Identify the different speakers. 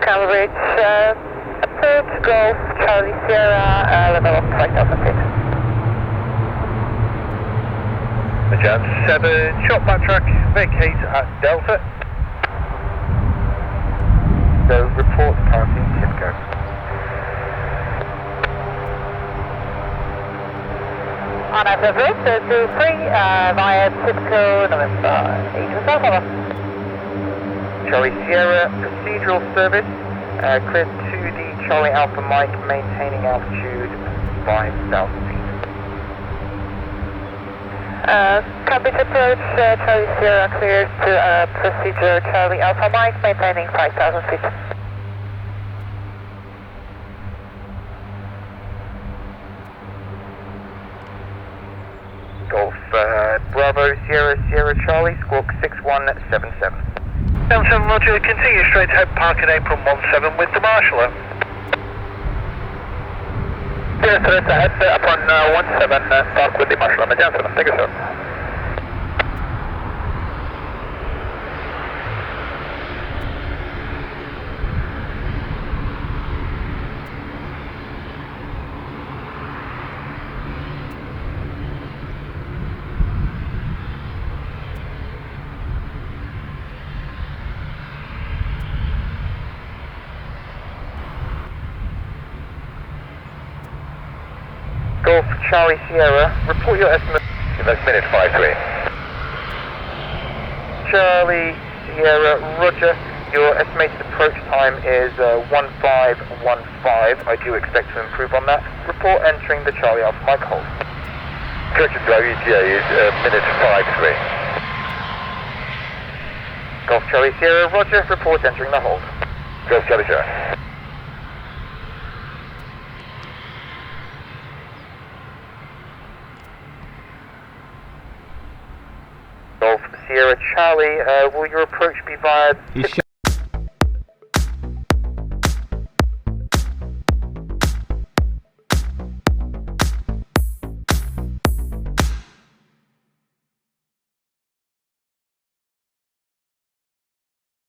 Speaker 1: Cambridge, approach Golf Charlie Sierra, level of 5,000 feet.
Speaker 2: Jan 7, short backtrack, vacate at Delta. So report parking Kenro.
Speaker 1: On active route, 223, via Tipco, November 8 over.
Speaker 2: Charlie Sierra, procedural service, cleared to the Charlie Alpha Mike, maintaining altitude 5,000 feet.
Speaker 1: Cambridge approach, Charlie Sierra cleared to procedure Charlie Alpha Mike, maintaining 5,000 feet.
Speaker 2: Golf Bravo Sierra Sierra Charlie, squawk 6177. 77 Roger, continue straight ahead, parking apron 17 with the Marshall.
Speaker 1: Yes, sir, ahead upon 17, park with the Marshall on the Johnson. Thank you, sir.
Speaker 2: Golf Charlie Sierra, report your estimate. That's minute 53. Charlie Sierra, Roger. Your estimated approach time is 1515. I do expect to improve on that. Report entering the Charlie Alpha Mike hold. Correction to our ETA is minute 53. Golf Charlie Sierra, Roger. Report entering the hold. Golf Charlie Sierra. Golf Sierra Charlie, will your approach be via